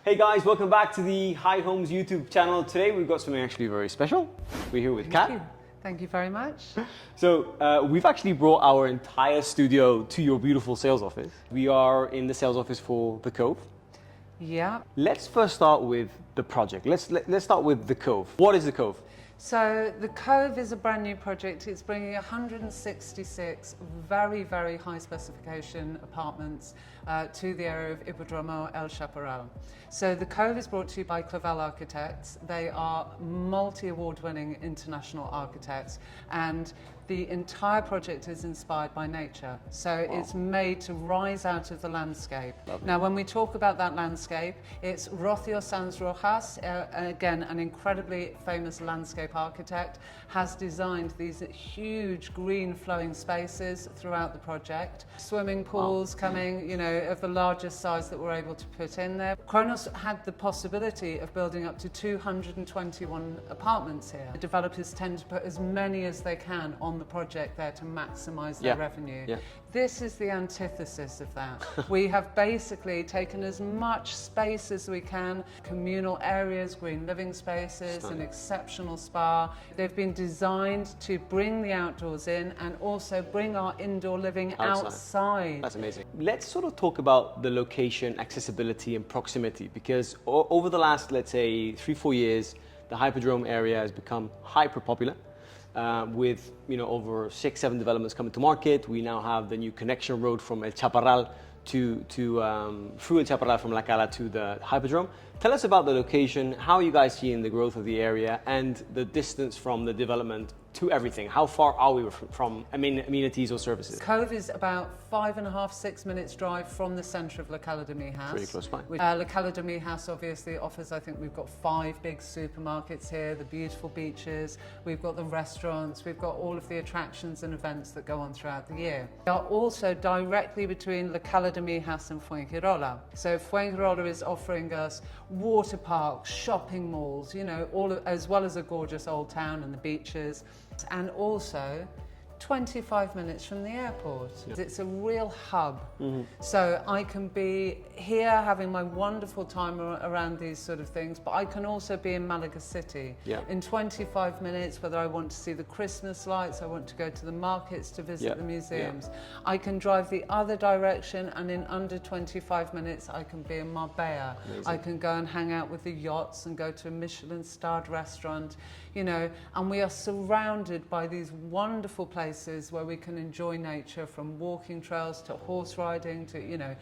Hey guys, welcome back to the High Homes YouTube channel. Today we've got something actually very special. We're here with Kat. Thank you very much. So we've actually brought our entire studio to your beautiful sales office. We are in the sales office for the Cove. Yeah. Let's first start with the project. Let's start with the Cove. What is the Cove? So the Cove is a brand new project. It's bringing 166 very, very high specification apartments to the area of Hippodromo El Chaparral. So the Cove is brought to you by Clavel Architects. They are multi-award winning international architects, and the entire project is inspired by nature. So it's made to rise out of the landscape. Lovely. Now, when we talk about that landscape, it's Rocío Sanz Rojas, again, an incredibly famous landscape architect, has designed these huge green flowing spaces throughout the project. Swimming pools coming, you know, of the largest size that we're able to put in there. Kronos had the possibility of building up to 221 apartments here. The developers tend to put as many as they can on the project there to maximize their revenue. Yeah. This is the antithesis of that. We have basically taken as much space as we can, communal areas, green living spaces, an exceptional spa. They've been designed to bring the outdoors in and also bring our indoor living outside. That's amazing. Let's sort of talk about the location, accessibility and proximity, because over the last, let's say, 3-4 years, the Hippodrome area has become hyper popular. With over 6-7 developments coming to market. We now have the new connection road from El Chaparral through El Chaparral from La Cala to the Hippodrome. Tell us about the location, how you guys see in the growth of the area and the distance from the development to everything. How far are we from amenities or services? Cove is about 5.5-6 minutes drive from the centre of La Cala de Mijas. Pretty close by. La Cala de Mijas obviously offers, I think we've got 5 big supermarkets here, the beautiful beaches, we've got the restaurants, we've got all of the attractions and events that go on throughout the year. We are also directly between La Cala de Mijas and Fuengirola. So Fuengirola is offering us water parks, shopping malls, as well as a gorgeous old town and the beaches. And also 25 minutes from the airport. It's a real hub. So I can be here having my wonderful time around these sort of things, but I can also be in Málaga city in 25 minutes, whether I want to see the Christmas lights, I want to go to the markets to visit the museums. I can drive the other direction, and in under 25 minutes I can be in Marbella. Amazing. I can go and hang out with the yachts and go to a Michelin-starred restaurant, and we are surrounded by these wonderful places where we can enjoy nature, from walking trails to horse riding to,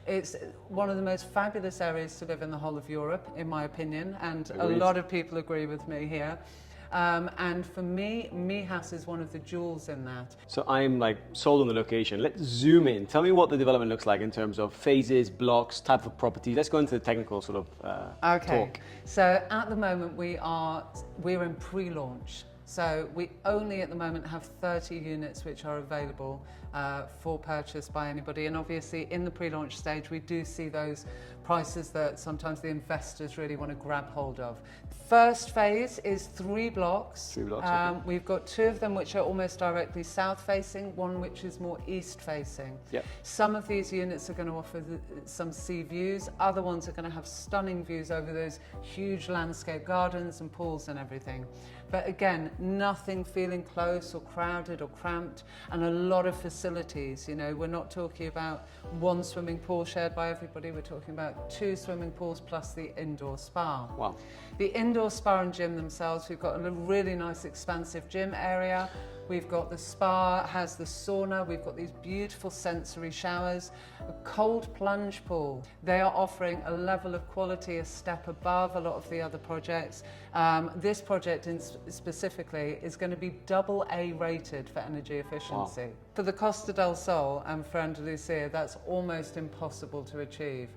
it's one of the most fabulous areas to live in the whole of Europe, in my opinion, and a lot of people agree with me here. And for me, Mijas is one of the jewels in that. So I'm sold on the location. Let's zoom in. Tell me what the development looks like in terms of phases, blocks, type of property. Let's go into the technical sort of talk. So at the moment we're in pre-launch. So we only at the moment have 30 units which are available for purchase by anybody, and obviously in the pre-launch stage we do see those prices that sometimes the investors really want to grab hold of. First phase is 3 blocks. 3 blocks. Okay. We've got 2 of them which are almost directly south facing, one which is more east facing. Yep. Some of these units are going to offer some sea views, other ones are going to have stunning views over those huge landscape gardens and pools and everything. But again, nothing feeling close or crowded or cramped, and a lot of facilities. We're not talking about 1 swimming pool shared by everybody, we're talking about 2 swimming pools plus the indoor spa. Wow. The indoor spa and gym themselves, we've got a really nice expansive gym area. We've got the spa, has the sauna, we've got these beautiful sensory showers, a cold plunge pool. They are offering a level of quality a step above a lot of the other projects. This project specifically is going to be AA rated for energy efficiency. Wow. For the Costa del Sol and for Andalusia, that's almost impossible to achieve.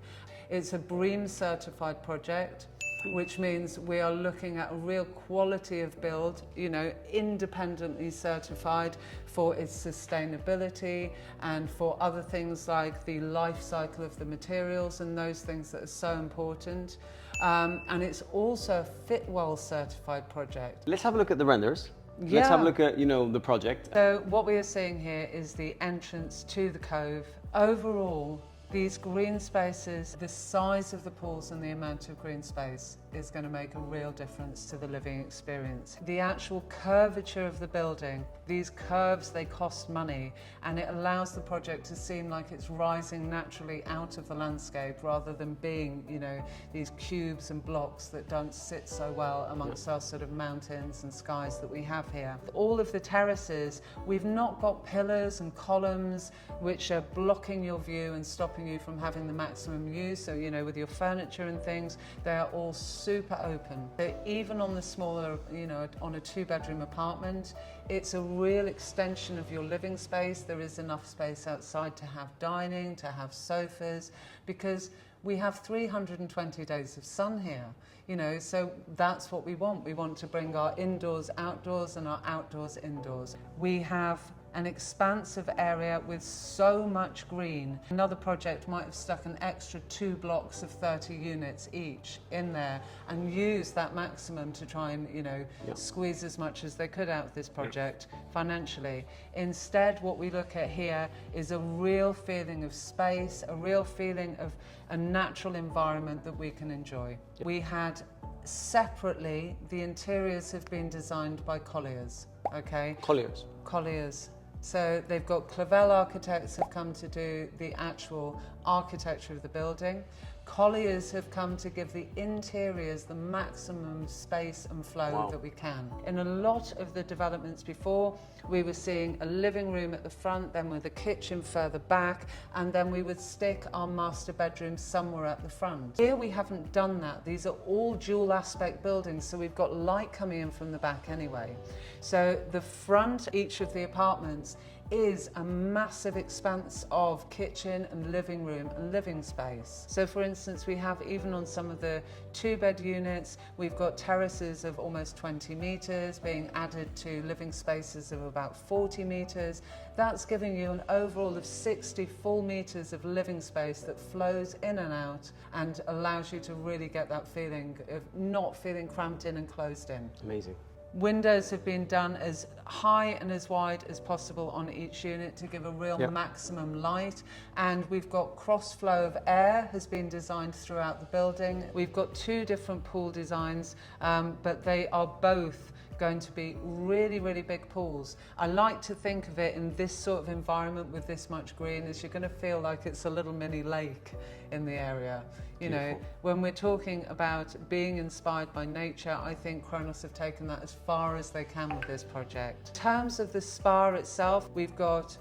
It's a BREEAM certified project, which means we are looking at a real quality of build, independently certified for its sustainability and for other things like the life cycle of the materials and those things that are so important. And it's also a FITWELL certified project. Let's have a look at the renders. Let's have a look at, the project. So what we are seeing here is the entrance to the Cove. Overall, These green spaces, the size of the pools and the amount of green space is going to make a real difference to the living experience. The actual curvature of the building, these curves, they cost money, and it allows the project to seem like it's rising naturally out of the landscape rather than being, you know, these cubes and blocks that don't sit so well amongst our sort of mountains and skies that we have here. All of the terraces, we've not got pillars and columns which are blocking your view and stopping you from having the maximum use. So, you know, with your furniture and things, they are all super open. So even on the smaller, you know, on a 2-bedroom apartment, it's a real extension of your living space. There is enough space outside to have dining, to have sofas, because we have 320 days of sun here, you know, so that's what we want. We want to bring our indoors outdoors and our outdoors indoors. We have an expansive area with so much green. Another project might have stuck an extra 2 blocks of 30 units each in there and use that maximum to try and, you know, squeeze as much as they could out of this project financially. Instead, what we look at here is a real feeling of space, a real feeling of a natural environment that we can enjoy. We had separately, the interiors have been designed by Colliers, okay? Colliers. So they've got Clavel Architects have come to do the actual architecture of the building. Colliers have come to give the interiors the maximum space and flow that we can. In a lot of the developments before, we were seeing a living room at the front, then with a kitchen further back, and then we would stick our master bedroom somewhere at the front. Here we haven't done that. These are all dual aspect buildings, so we've got light coming in from the back anyway. So the front, each of the apartments, is a massive expanse of kitchen and living room and living space. So for instance, we have, even on some of the 2-bed units, we've got terraces of almost 20 metres being added to living spaces of about 40 metres. That's giving you an overall of 60 full metres of living space that flows in and out and allows you to really get that feeling of not feeling cramped in and closed in. Amazing. Windows have been done as high and as wide as possible on each unit to give a real maximum light, and we've got cross flow of air has been designed throughout the building. We've got 2 different pool designs, but they are both going to be really, really big pools. I like to think of it in this sort of environment with this much green as you're going to feel like it's a little mini lake in the area. You know, when we're talking about being inspired by nature, I think Kronos have taken that as far as they can with this project. In terms of the spa itself, we've got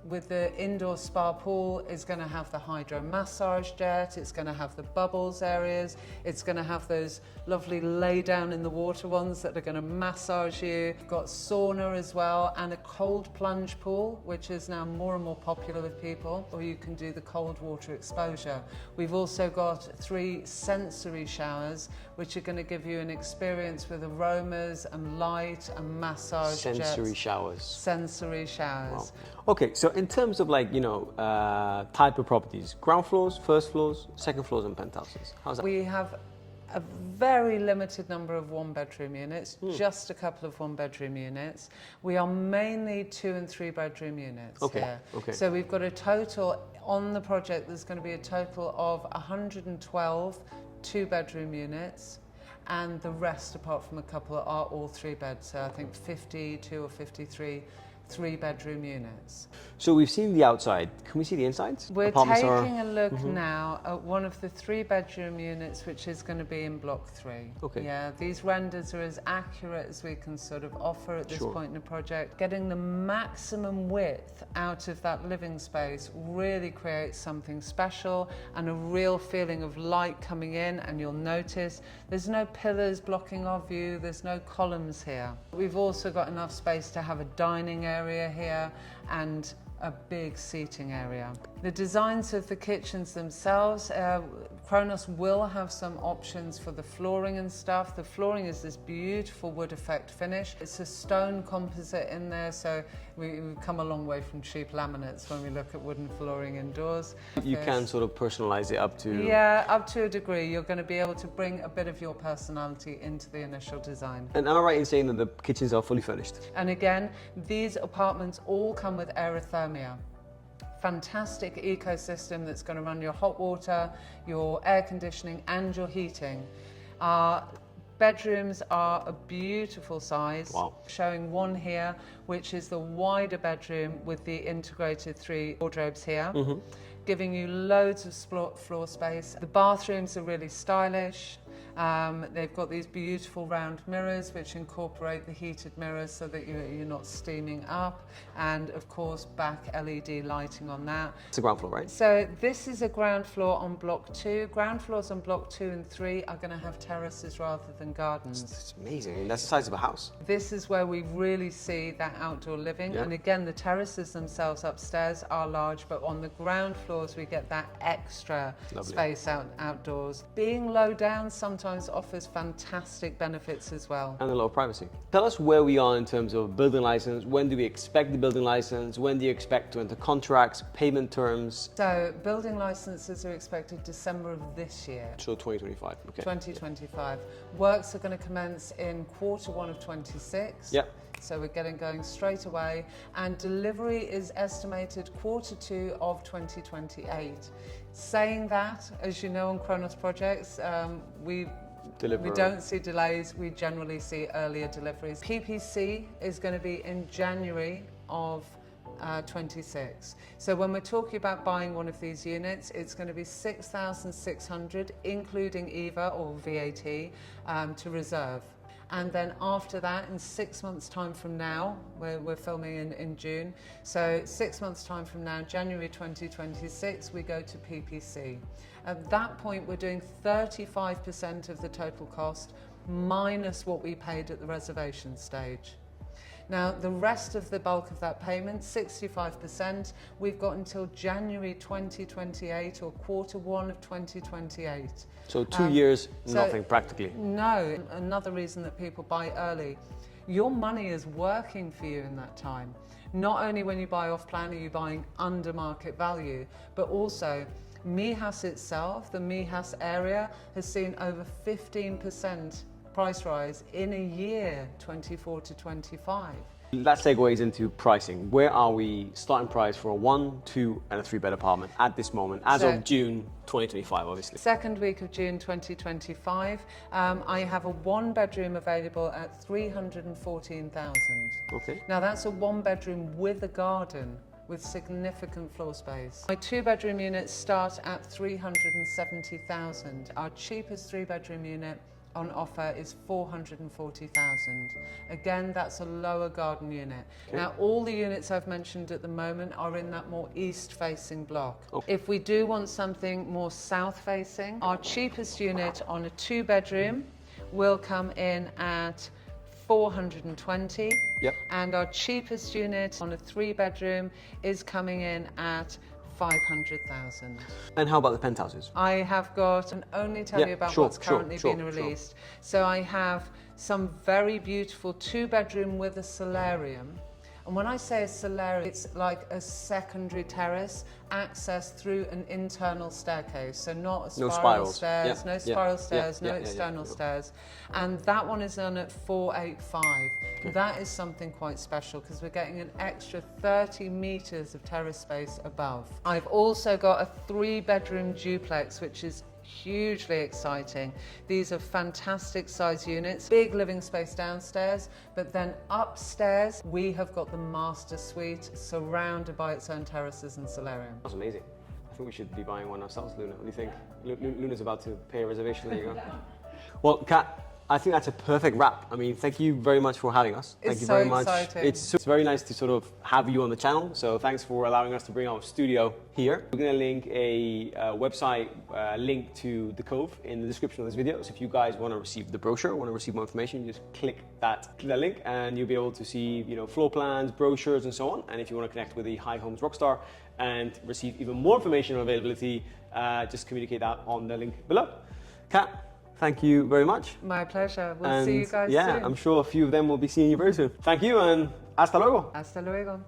with the indoor spa pool, is going to have the hydro massage jet, it's going to have the bubbles areas, it's going to have those lovely lay down in the water ones that are going to massage you. We've got sauna as well, and a cold plunge pool, which is now more and more popular with people, or you can do the cold water exposure. We've also got 3 sensory showers, which are going to give you an experience with aromas and light and massage Sensory jets. showers. Sensory showers. Wow. Okay, so in terms of, like, you know, type of properties, ground floors, first floors, second floors and penthouses, how's that? We have a very limited number of 1-bedroom units, just a couple of 1-bedroom units. We are mainly 2- and 3-bedroom units here. So we've got a total, on the project, there's going to be a total of 112 2-bedroom units, and the rest, apart from a couple, are all 3 beds. So I think 52 or 53 3-bedroom units. So we've seen the outside. Can we see the insides? We're taking a look now at one of the 3-bedroom units, which is going to be in block 3. Okay. Yeah, these renders are as accurate as we can sort of offer at this point in the project. Getting the maximum width out of that living space really creates something special and a real feeling of light coming in, and you'll notice there's no pillars blocking our view, there's no columns here. We've also got enough space to have a dining area here and a big seating area. The designs of the kitchens themselves, Kronos will have some options for the flooring and stuff. The flooring is this beautiful wood effect finish. It's a stone composite in there, so we've come a long way from cheap laminates when we look at wooden flooring indoors. You can sort of personalize it up to... Yeah, up to a degree. You're going to be able to bring a bit of your personality into the initial design. And am I right in saying that the kitchens are fully furnished? And again, these apartments all come with aerothermia. fantastic ecosystem that's going to run your hot water, your air conditioning and your heating. Our bedrooms are a beautiful size. Wow. Showing one here, which is the wider bedroom with the integrated 3 wardrobes here, giving you loads of floor space. The bathrooms are really stylish. They've got these beautiful round mirrors which incorporate the heated mirrors so that you're not steaming up, and of course back LED lighting on that. It's a ground floor, right? So this is a ground floor on block 2. Ground floors on block 2 and 3 are going to have terraces rather than gardens. It's amazing. I mean, that's the size of a house. This is where we really see that outdoor living. Yeah. And again, the terraces themselves upstairs are large, but on the ground floors we get that extra space outdoors. Being low down sometimes offers fantastic benefits as well. And a lot of privacy. Tell us where we are in terms of building license. When do we expect the building license? When do you expect to enter contracts, payment terms? So building licenses are expected December of this year. So 2025, okay. 2025. Works are going to commence in Q1 of 26. Yep. So we're getting going straight away, and delivery is estimated Q2 of 2028. Saying that, as you know, on Kronos projects, we don't see delays, we generally see earlier deliveries. PPC is going to be in January of 26. So when we're talking about buying one of these units, it's going to be 6,600, including EVA or VAT, to reserve. And then after that, in 6 months' time from now, we're filming in June, so 6 months' time from now, January 2026, we go to PPC. At that point, we're doing 35% of the total cost, minus what we paid at the reservation stage. Now, the rest of the bulk of that payment, 65%, we've got until January 2028 or Q1 of 2028. So 2 years, nothing practically. No, another reason that people buy early. Your money is working for you in that time. Not only when you buy off plan are you buying under market value, but also Mijas itself, the Mijas area, has seen over 15% price rise in a year, 24 to 25. That segues into pricing. Where are we starting price for a 1, 2 and a 3-bed apartment at this moment, as of June 2025, obviously? Second week of June 2025, I have a 1-bedroom available at 314,000. Okay. Now that's a 1-bedroom with a garden, with significant floor space. My 2-bedroom units start at 370,000. Our cheapest 3-bedroom unit on offer is 440,000. Again, that's a lower garden unit. Okay. Now, all the units I've mentioned at the moment are in that more east-facing block. Okay. If we do want something more south-facing, our cheapest unit on a 2-bedroom will come in at 420. Yep. And our cheapest unit on a 3-bedroom is coming in at 500,000. And how about the penthouses? I have got, and only tell you about what's currently been released. So I have some very beautiful 2-bedroom with a solarium. And when I say a solarium, it's like a secondary terrace accessed through an internal staircase. So not a spiral stairs, no spiral stairs, no external stairs. And that one is on at 485. Okay. That is something quite special because we're getting an extra 30 meters of terrace space above. I've also got a 3-bedroom duplex, which is hugely exciting. These are fantastic size units, big living space downstairs, but then upstairs we have got the master suite surrounded by its own terraces and solarium. That's amazing. I think we should be buying one ourselves, Luna. What do you think? Luna's about to pay a reservation. There you go. Well, Kat, I think that's a perfect wrap. I mean, thank you very much for having us. Thank you very much. Exciting. It's very nice to sort of have you on the channel. So thanks for allowing us to bring our studio here. We're going to link a website link to the Cove in the description of this video. So if you guys want to receive the brochure, want to receive more information, you just click that link and you'll be able to see, you know, floor plans, brochures and so on. And if you want to connect with the High Homes Rockstar and receive even more information on availability, just communicate that on the link below. Kat, thank you very much. My pleasure. We'll see you guys soon. Yeah, I'm sure a few of them will be seeing you very soon. Thank you and hasta luego. Hasta luego.